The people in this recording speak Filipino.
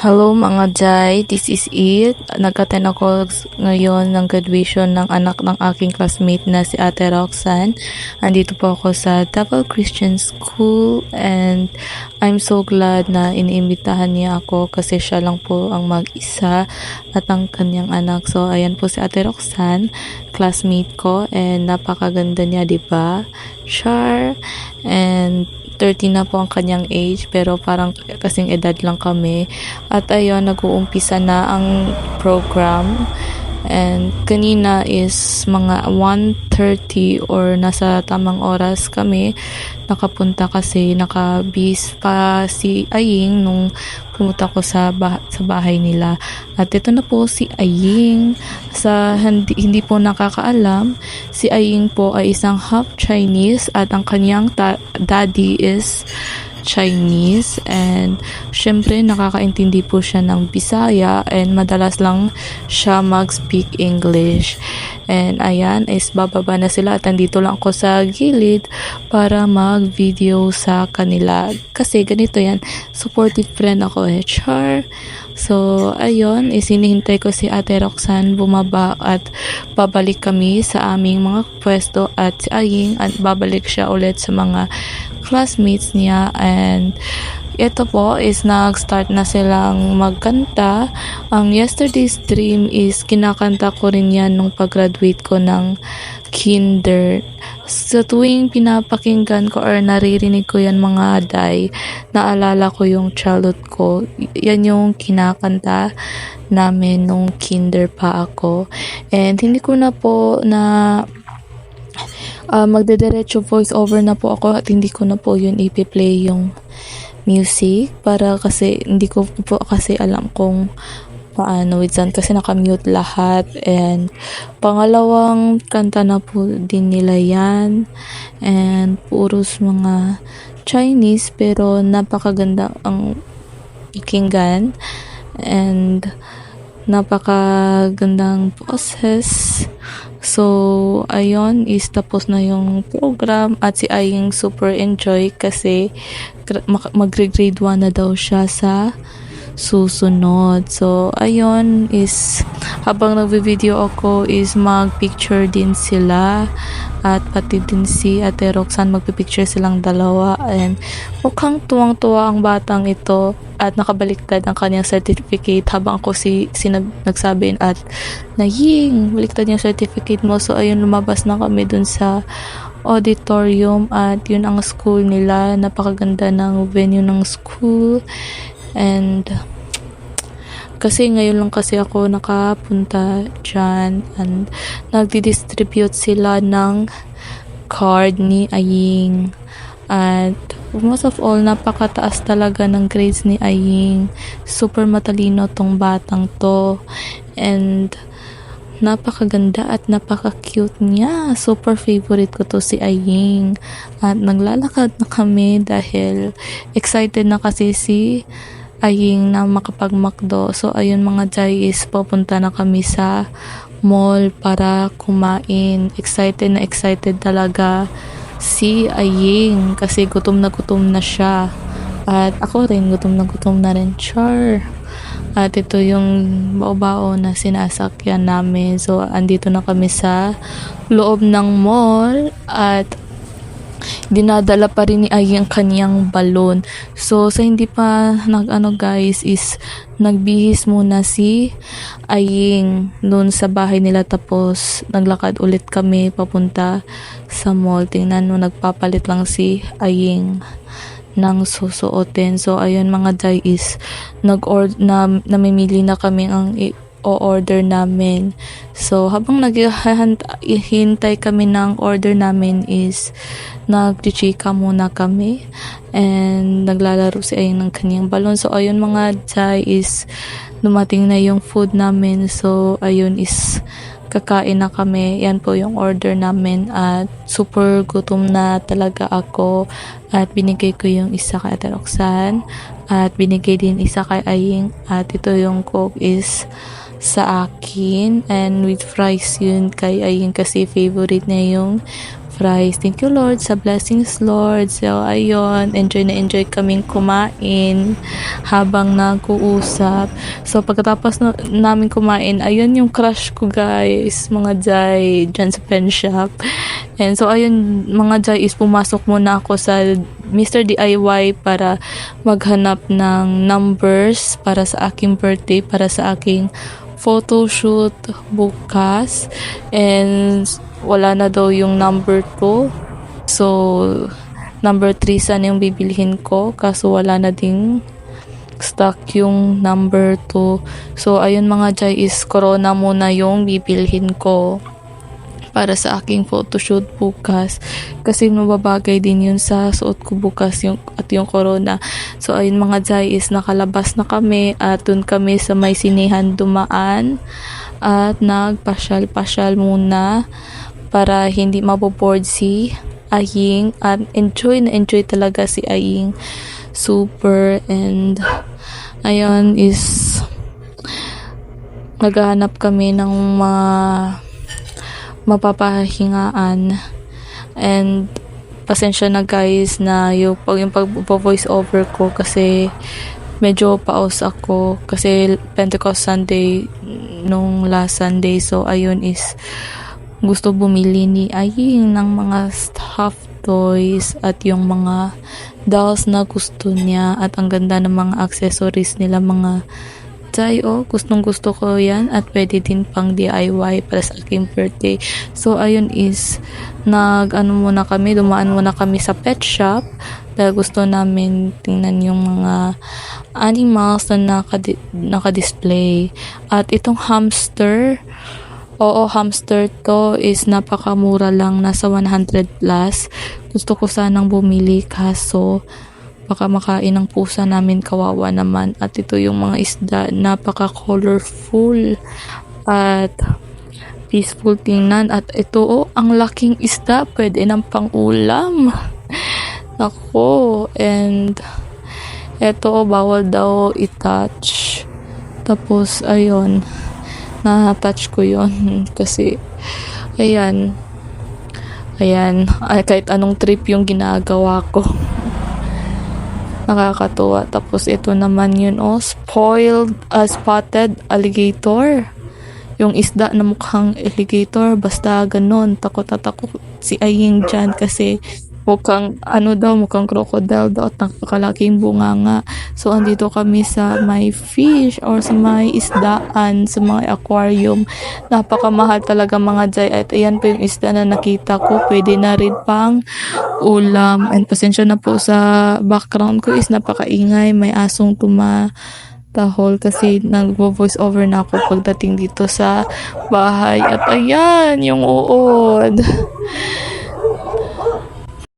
Hello mga Jai, this is it. Nag-attend ako ngayon ng graduation ng anak ng aking classmate na si Ate Roxanne. Andito po ako sa Davao Christian School and I'm so glad na iniimbitahan niya ako kasi siya lang po ang mag-isa at ang kanyang anak. So ayan po si Ate Roxanne, classmate ko, and napakaganda niya, 'di ba? Char. And 30 na po ang kanyang age pero parang kasing edad lang kami. At ayun, nag-uumpisa na ang program. And kanina is mga 1:30 or nasa tamang oras kami nakapunta kasi nakabis pa si Aying nung pumunta ko sa bahay nila. At ito na po si Aying. Sa hindi po nakakaalam, si Aying po ay isang half Chinese at ang kanyang daddy is Chinese, and syempre nakakaintindi po siya ng Bisaya and madalas lang siya mag-speak English. And ayan, is bababa na sila at andito lang ako sa gilid para mag-video sa kanila kasi ganito yan, supportive friend ako char. So ayun, isinihintay ko si Ate Roxanne bumaba at babalik kami sa aming mga pwesto at si Aying at babalik siya ulit sa mga classmates niya. And ito po is nag-start na silang magkanta. Ang yesterday's dream is kinakanta ko rin yan nung pag-graduate ko ng kinder. Sa tuwing pinapakinggan ko or naririnig ko yan mga day, naalala ko yung childhood ko. Yan yung kinakanta namin nung kinder pa ako. And hindi ko na po na magdediretso voice over na po ako at hindi ko na po yun ipi-play yung music para kasi hindi ko po kasi alam kung paano with that kasi nakamute lahat. And pangalawang kanta na po din nila yan and puros mga Chinese pero napakaganda ang pakinggan and napakagandang boses. So, ayun, is tapos na yung program at si Aying super enjoy kasi magre-grade 1 na daw siya sa susunod. So, ayun, is habang nagvi-video ako is mag-picture din sila at pati din si Ate Roxanne magpipicture silang dalawa and mukhang tuwang-tuwa ang batang ito at nakabaliktad ang kanyang certificate habang ako nagsabi at Ying, baliktad yung certificate mo. So ayun, lumabas na kami dun sa auditorium at yun ang school nila. Napakaganda ng venue ng school and kasi ngayon lang kasi ako nakapunta dyan and nagdi-distribute sila ng card ni Aying at most of all napakataas talaga ng grades ni Aying. Super matalino tong batang to and napakaganda at napaka-cute niya. Super favorite ko to si Aying at naglalakad na kami dahil excited na kasi si Aying na makapag-McDo. So ayun mga Jai, is pupunta na kami sa mall para kumain. Excited na excited talaga si Aying kasi gutom na siya. At ako rin, gutom na rin. Char. At ito yung bao-bao na sinasakyan namin. So andito na kami sa loob ng mall at dinadala pa rin ni Aying ang kanyang balon. So sa hindi pa guys is nagbihis muna si Aying doon sa bahay nila tapos naglakad ulit kami papunta sa mall. Tingnan mo, nagpapalit lang si Aying ng susuotin. So ayun mga Jai, is namimili na kami ang o-order namin. So habang naghihintay kami ng order namin is nagchichika muna kami and naglalaro si Aying ng kanyang balon. So ayun mga Jai, is dumating na yung food namin. So ayun, is kakain na kami. Yan po yung order namin at super gutom na talaga ako at binigay ko yung isa kay Ate Roxanne at binigay din isa kay Aying at ito yung coke is sa akin and with fries yun kay Aying kasi favorite niya yung fries. Thank you Lord sa blessings Lord. So ayun, enjoy na enjoy kaming kumain habang nag-uusap. So pagkatapos namin kumain, ayun yung crush ko guys, mga Jai, dyan sa pen shop. And so ayun mga Jai is pumasok muna ako sa Mr. DIY para maghanap ng numbers para sa aking birthday, para sa aking photoshoot bukas. And wala na daw yung number 2. So number 3 sana yung bibilhin ko, kaso wala na ding stock yung number 2. So ayun mga Jai is Corona muna yung bibilhin ko para sa aking photoshoot bukas, kasi mababagay din yun sa suot ko bukas yung Corona. So ayun mga Jai is nakalabas na kami at dun kami sa may sinihan dumaan at nagpasyal-pasyal muna para hindi maboboard si Aying, at enjoy na enjoy talaga si Aying super. And ayun is naghahanap kami ng mga mapapahingaan. And pasensya na guys na yung pag-voice over ko kasi medyo paus ako kasi Pentecost Sunday nung last Sunday. So ayun is gusto bumili ni Aying ng mga stuffed toys at yung mga dolls na gusto niya, at ang ganda ng mga accessories nila mga Jai. Gustong gusto ko yan at pwede din pang DIY para sa aking birthday. So ayun is dumaan muna kami sa pet shop dahil gusto namin tingnan yung mga animals na naka-display. At itong hamster, hamster to is napakamura lang, nasa 100 plus. Gusto ko sanang bumili kaso baka makain ng pusa namin, kawawa naman. At ito yung mga isda, napaka-colorful at peaceful tingnan. At ito ang laking isda, pwede ng pang-ulam. Ako, and ito bawal daw i-touch. Tapos ayun, na-touch ko yon kasi ayan, kahit anong trip yung ginagawa ko. Nakakatuwa. Tapos ito naman yun spotted alligator, yung isda na mukhang alligator, basta ganon. Takot si Aying dyan kasi mukhang crocodile daw at napakalaking bunganga. So andito kami sa may fish or sa may isdaan, sa mga aquarium. Napakamahal talaga mga Jai. At ayan pa yung isda na nakita ko, pwede na rin pang ulam. And pasensya na po sa background ko is napakaingay, may asong tahol kasi nagvo-voice over na ako pagdating dito sa bahay. At ayan yung uod.